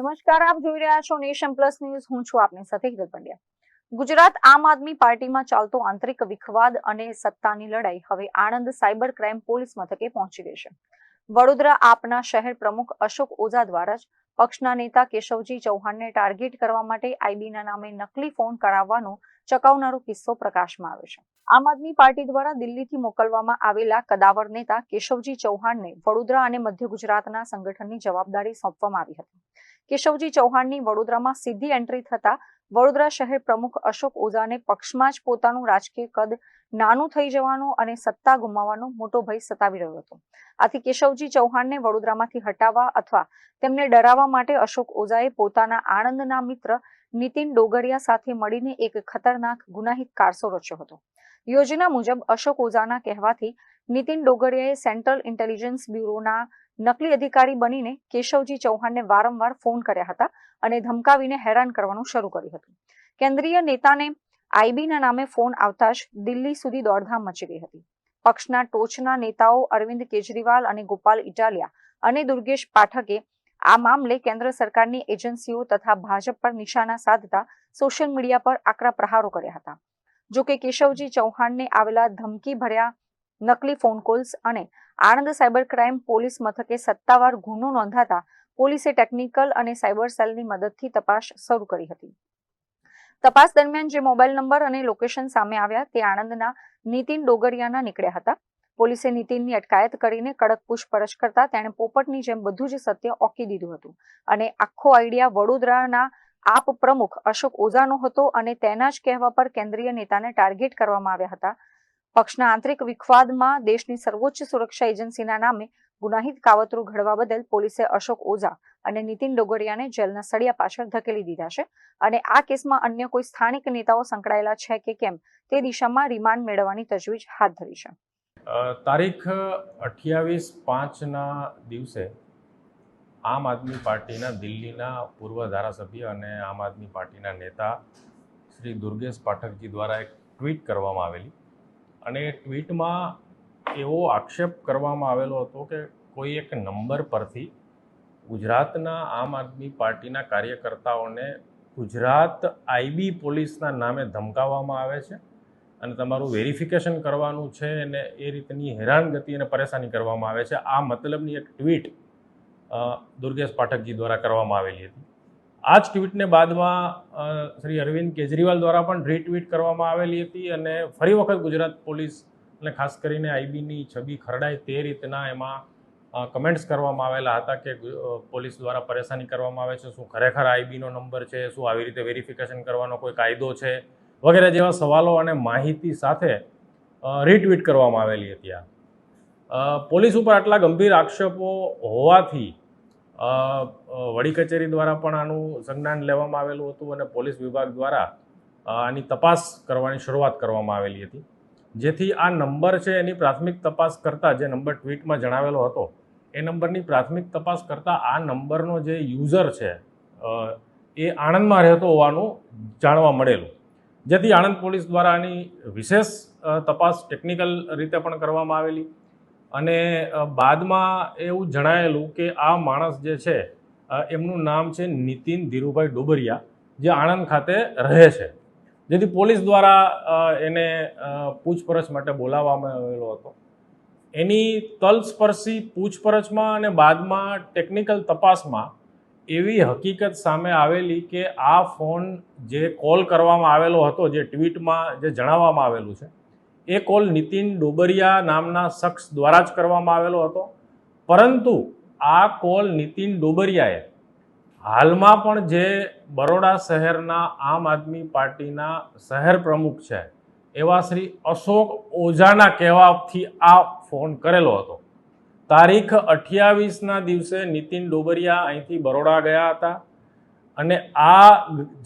નમસ્કાર, આપ જોઈ રહ્યા છો નેશન પ્લસ ન્યૂઝ. હું છું આપની સાથે હિરલ પંડ્યા. ગુજરાત આમ આદમી પાર્ટીમાં ચાલતો આંતરિક વિખવાદ અને સત્તાની લડાઈ હવે આણંદ સાયબર ક્રાઇમ પોલીસ મથકે પહોંચી ગઈ છે. વડોદરા આપના શહેર પ્રમુખ અશોક ઓઝા દ્વારા જ પક્ષના નેતા કેશવજી ચૌહાણને ટાર્ગેટ કરવા માટે આઈબીના નામે નકલી ફોન કરાવવાનો ચકાવનારો કિસ્સો પ્રકાશમાં આવ્યો છે. આમ આદમી પાર્ટી દ્વારા દિલ્હીથી મોકલવામાં આવેલા કદાવર નેતા કેશવજી ચૌહાણને વડોદરા અને મધ્ય ગુજરાતના સંગઠનની જવાબદારી સોંપવામાં આવી હતી. કેશવજી ચૌહાણની વડોદરામાં સીધી એન્ટ્રી થતા વડોદરા શહેર પ્રમુખ અશોક ઓઝાને પક્ષમાં જ પોતાનું રાજકીય કદ નાનું થઈ જવાનો અને સત્તા ગુમાવવાનો મોટો ભય સતાવી રહ્યો હતો. આથી કેશવજી ચૌહાણને વડોદરામાંથી હટાવવા અથવા તેમને ડરાવવા માટે અશોક ઓઝાએ પોતાના આણંદના મિત્ર નીતિન ડોગરિયા સાથે મળીને એક ખતરનાક ગુનાહિત કારસો રચ્યો હતો. યોજના મુજબ અશોક ઓઝાના કહેવાથી નીતિન ડોગરિયાએ સેન્ટ્રલ ઇન્ટેલિજન્સ બ્યુરોના નકલી અધિકારી બનીને કેશવજી ચૌહાણને વારંવાર ફોન કર્યા હતા અને ધમકાવીને હેરાન કરવાનું શરૂ કર્યું હતું. કેન્દ્રીય નેતાને આઈબીના નામે ફોન આવતા જ દિલ્હી સુધી દોડધામ મચી ગઈ હતી. પક્ષના ટોચના નેતાઓ અરવિંદ કેજરીવાલ અને ગોપાલ ઇટાલિયા અને દુર્ગેશ પાઠકે આ મામલે કેન્દ્ર સરકારની એજન્સીઓ તથા ભાજપ પર નિશાના સાધતા સોશિયલ મીડિયા પર આકરા પ્રહારો કર્યા હતા. જોકે કેશવજી ચૌહાણને આવેલા ધમકી ભર્યા નકલી ફોન કોલ્સ અને આણંદ સાયબર ક્રાઇમ પોલીસ મથકે સત્તાવાર ગુનો નોંધાતા પોલીસે ટેકનિકલ અને સાયબર સેલની મદદથી તપાસ શરૂ કરી હતી. તપાસ દરમિયાન જે મોબાઈલ નંબર અને લોકેશન સામે આવ્યા તે આણંદના નીતિન ડોગરિયાના નીકળ્યા હતા. પોલીસે નીતિનની અટકાયત કરીને કડક પૂછપરછ કરતા તેણે પોપટની જેમ બધું જ સત્ય ઓકી દીધું હતું અને આખો આઈડિયા વડોદરાના આપ પ્રમુખ અશોક ઓઝાનો હતો અને તેના જ કહેવા પર કેન્દ્રીય નેતાને ટાર્ગેટ કરવામાં આવ્યા હતા. પક્ષના આંતરિક વિખવાદમાં દેશની સર્વોચ્ચ સુરક્ષા એજન્સીના નામે ગુનાહિત કાવતરું ઘડવા બદલ પોલીસે અશોક ઓઝા અને નીતિન ડોગરિયાને જેલના સળિયા પાછળ ધકેલી દીધા છે અને આ કેસમાં અન્ય કોઈ સ્થાનિક નેતાઓ સંકળાયેલા છે કે કેમ તે દિશામાં રિમાન્ડ મેળવવાની તજવીજ હાથ ધરી છે. તારીખ 28/5ના દિવસે આમ આદમી પાર્ટીના દિલ્હીના પૂર્વ ધારાસભ્ય અને આમ આદમી પાર્ટીના નેતા શ્રી દુર્ગેશ પાઠકજી દ્વારા એક ટ્વીટ કરવામાં આવેલી અને એ ટ્વીટમાં એવો આક્ષેપ કરવામાં આવેલો હતો કે કોઈ એક નંબર પરથી ગુજરાતના આમ આદમી પાર્ટીના કાર્યકર્તાઓને ગુજરાત આઈબી પોલીસના નામે ધમકાવવામાં આવે છે અને તમારું વેરિફિકેશન કરવાનું છે અને એ રીતની હેરાનગતિ અને પરેશાની કરવામાં આવે છે. આ મતલબની એક ટ્વીટ દુર્ગેશ પાઠકજી દ્વારા કરવામાં આવેલી હતી. આ જ ટ્વીટને બાદમાં શ્રી અરવિંદ કેજરીવાલ દ્વારા પણ રીટ્વીટ કરવામાં આવેલી હતી અને ફરી વખત ગુજરાત પોલીસ અને ખાસ કરીને આઈબીની છબી ખરડાય તે રીતના એમાં કમેન્ટ્સ કરવામાં આવેલા હતા કે પોલીસ દ્વારા પરેશાની કરવામાં આવે છે, શું ખરેખર આઈબીનો નંબર છે, શું આવી રીતે વેરિફિકેશન કરવાનો કોઈ કાયદો છે વગેરે જેવા સવાલો અને માહિતી સાથે રીટ્વીટ કરવામાં આવેલી હતી. પોલીસ ઉપર આટલા ગંભીર આક્ષેપો હોવાથી વડી કચેરી દ્વારા પણ આનું સંજ્ઞાન લેવામાં આવેલું હતું અને પોલીસ વિભાગ દ્વારા આની તપાસ કરવાની શરૂઆત કરવામાં આવેલી હતી. જેથી આ નંબર છે એની પ્રાથમિક તપાસ કરતાં જે નંબર ટ્વીટમાં જણાવેલો હતો એ નંબરની પ્રાથમિક તપાસ કરતાં આ નંબરનો જે યુઝર છે એ આણંદમાં રહેતો હોવાનું જાણવા મળેલું. જેથી આણંદ પોલીસ દ્વારા આની વિશેષ તપાસ ટેકનિકલ રીતે પણ કરવામાં આવેલી અને બાદમાં એવું જણાયેલું કે આ માણસ જે છે એમનું નામ છે નીતિન ધીરુભાઈ ડોબરિયા, જે આણંદ ખાતે રહે છે. જેથી પોલીસ દ્વારા એને પૂછપરછ માટે બોલાવવામાં આવેલો હતો. એની તલસ્પર્શી પૂછપરછમાં અને બાદમાં ટેકનિકલ તપાસમાં એવી હકીકત સામે આવેલી કે આ ફોન જે કોલ કરવામાં આવેલો હતો, જે ટ્વીટમાં જે જણાવવામાં આવેલું છે, એ કોલ નીતિન ડોબરિયા નામના શખ્સ દ્વારા જ કરવામાં આવેલો હતો. પરંતુ આ કોલ નીતિન ડોબરિયાએ હાલમાં પણ જે બરોડા શહેરના આમ આદમી પાર્ટીના શહેર પ્રમુખ છે એવા શ્રી અશોક ઓઝાના કહેવાથી આ ફોન કરેલો હતો. તારીખ 28ના દિવસે નીતિન ડોબરિયા અહીંથી બરોડા ગયા હતા અને આ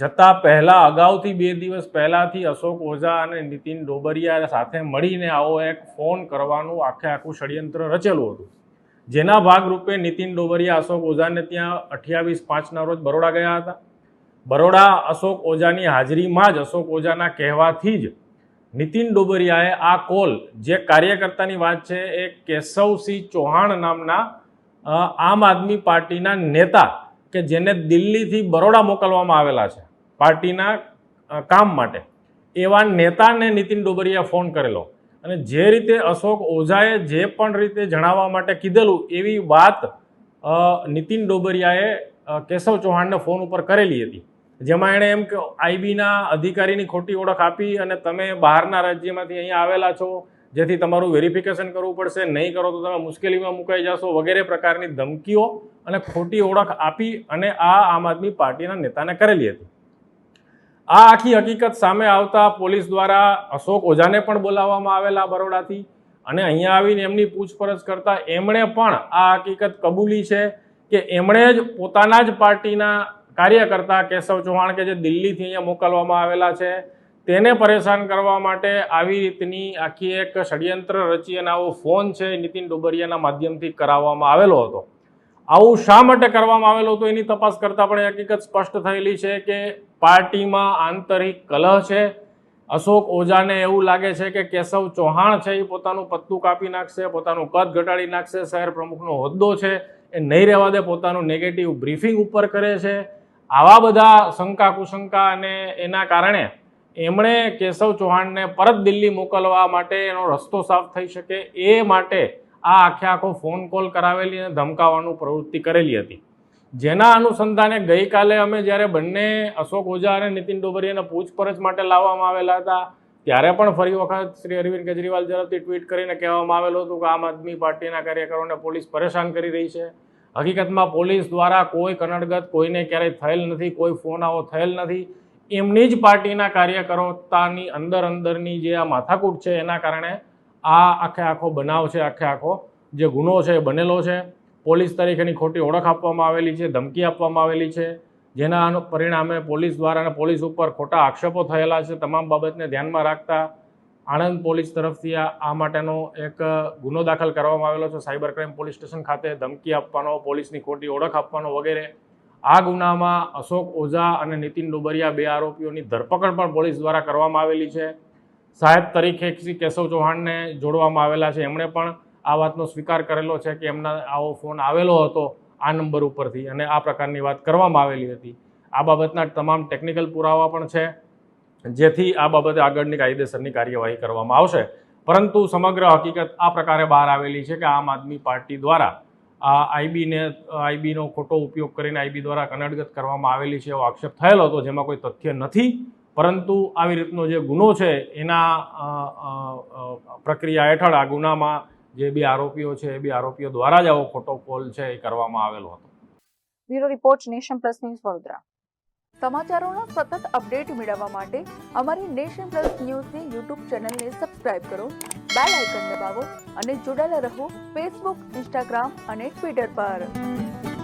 જતા પહેલાં અગાઉથી 2 દિવસ પહેલાંથી અશોક ઓઝા અને નીતિન ડોબરિયા સાથે મળીને આવો એક ફોન કરવાનું આખું ષડયંત્ર રચેલું હતું. જેના ભાગરૂપે નીતિન ડોબરિયા અશોક ઓઝાને ત્યાં 28/5ના રોજ બરોડા ગયા હતા. બરોડા અશોક ઓઝાની હાજરીમાં જ અશોક ઓઝાના કહેવાથી જ નીતિન ડોબરિયાએ આ કોલ, જે કાર્યકર્તાની વાત છે એ કેશવસિંહ ચૌહાણ નામના આમ આદમી પાર્ટીના નેતા કે જેને દિલ્હીથી બરોડા મોકલવામાં આવેલા છે પાર્ટીના કામ માટે, એવા નેતાને નીતિન ડોબરિયા ફોન કરેલો અને જે રીતે અશોક ઓઝાએ જે પણ રીતે જણાવવા માટે કીધેલું એવી વાત નીતિન ડોબરિયાએ કેશવ ચૌહાણને ફોન ઉપર કરેલી હતી, જેમાં એણે એમ કે આઈબીના અધિકારીની ખોટી ઓળખ આપી અને તમે બહારના રાજ્યમાંથી અહીંયા આવેલા છો, જેથી તમારું વેરિફિકેશન કરવું પડશે, નહીં કરો તો તમે મુશ્કેલીમાં મુકાઈ જશો વગેરે પ્રકારની ધમકીઓ અને ખોટી ઓળખ આપી અને આ આમ આદમી પાર્ટીના નેતાને કરેલી હતી. આ આખી હકીકત સામે આવતા પોલીસ દ્વારા અશોક ઓઝાને પણ બોલાવવામાં આવેલા બરોડાથી અને અહીંયા આવીને એમની પૂછપરછ કરતા એમણે પણ આ હકીકત કબૂલી છે કે એમણે જ પોતાના જ પાર્ટીના કાર્યકર્તા કેશવ ચૌહાણ કે જે દિલ્હીથી અહીંયા મોકલવામાં આવેલા છે તેને પરેશાન કરવા માટે આવી રીતની આખી એક ષડયંત્ર રચી અને આવો ફોન છે નીતિન ડોબરિયાના માધ્યમથી કરાવવામાં આવેલો હતો. આવું શા માટે કરવામાં આવેલો હતો એની તપાસ કરતાં પણ એ હકીકત સ્પષ્ટ થયેલી છે કે પાર્ટીમાં આંતરિક કલહ છે. અશોક ઓઝાને એવું લાગે છે કે કેશવ ચૌહાણ છે એ પોતાનું પત્તું કાપી નાખશે, પોતાનું કદ ઘટાડી નાખશે, શહેર પ્રમુખનો હોદ્દો છે એ નહીં રહેવા દે, પોતાનું નેગેટિવ બ્રીફિંગ ઉપર કરે છે. આવા બધા શંકા કુશંકા અને એના કારણે એમણે કેશવ ચૌહાણને પરત દિલ્હી મોકલવા માટે એનો રસ્તો સાફ થઈ શકે એ માટે આ આખો ફોન કોલ કરાવેલી અને ધમકાવવાનું પ્રવૃત્તિ કરેલી હતી. જેના અનુસંધાને ગઈકાલે અમે જ્યારે બંને અશોક ઓઝા અને નીતિન ડોબરિયાને પૂછપરછ માટે લાવવામાં આવેલા હતા ત્યારે પણ ફરી વખત શ્રી અરવિંદ કેજરીવાલ તરફથી ટ્વીટ કરીને કહેવામાં આવેલું હતું કે આમ આદમી પાર્ટીના કાર્યકરોને પોલીસ પરેશાન કરી રહી છે. હકીકતમાં પોલીસ દ્વારા કોઈ કનડગત કોઈને ક્યારેય થયેલ નથી, કોઈ ફોન આવો થયેલ નથી. એમની જ પાર્ટીના કાર્યકરોતાની અંદરની જે આ માથાકૂટ છે એના કારણે આ આખો બનાવ છે, આખો જે ગુનો છે એ બનેલો છે. પોલીસ તરીકેની ખોટી ઓળખ આપવામાં આવેલી છે, ધમકી આપવામાં આવેલી છે, જેના પરિણામે પોલીસ દ્વારા અને પોલીસ ઉપર ખોટા આક્ષેપો થયેલા છે. તમામ બાબતને ધ્યાનમાં રાખતા આણંદ પોલીસ તરફથી આ માટેનો એક ગુનો દાખલ કરવામાં આવેલો છે સાયબર ક્રાઇમ પોલીસ સ્ટેશન ખાતે. ધમકી આપવાનો, પોલીસની ખોટી ઓળખ આપવાનો વગેરે. આ ગુનામાં અશોક ઓઝા અને નીતિન ડોબરિયા બે આરોપીઓની ધરપકડ પણ પોલીસ દ્વારા કરવામાં આવેલી છે. સાહેબ તરીકે શ્રી કેશવ ચૌહાણને જોડવામાં આવેલા છે. એમણે પણ આ વાતનો સ્વીકાર કરેલો છે કે એમના આવો ફોન આવેલો હતો આ નંબર ઉપરથી અને આ પ્રકારની વાત કરવામાં આવેલી હતી. આ બાબતના તમામ ટેકનિકલ પુરાવા પણ છે, જેથી આ બાબતે આગળની કાયદેસરની કાર્યવાહી કરવામાં આવશે. પરંતુ સમગ્ર હકીકત આ પ્રકારે બહાર આવેલી છે કે આમ આદમી પાર્ટી દ્વારા આ આઈબીનો ખોટો ઉપયોગ કરીને આઈબી દ્વારા કનડગત કરવામાં આવેલી છે એવો આક્ષેપ થયેલો હતો, જેમાં કોઈ તથ્ય નથી. પરંતુ આવી રીતનો જે ગુનો છે એના પ્રક્રિયા હેઠળ આ ગુનામાં જે બે આરોપીઓ છે એ બે આરોપીઓ દ્વારા જ આવો ખોટો કોલ છે એ કરવામાં આવેલો હતો. Bureau report nation plus news Vadodara. સમાચારોના સતત અપડેટ મેળવવા માટે અમારી નેશન પ્લસ ન્યૂઝની યુટ્યુબ ચેનલને સબસ્ક્રાઇબ કરો, બેલ આઇકન દબાવો અને જોડાયેલા રહો ફેસબુક, ઇન્સ્ટાગ્રામ અને ટ્વિટર પર.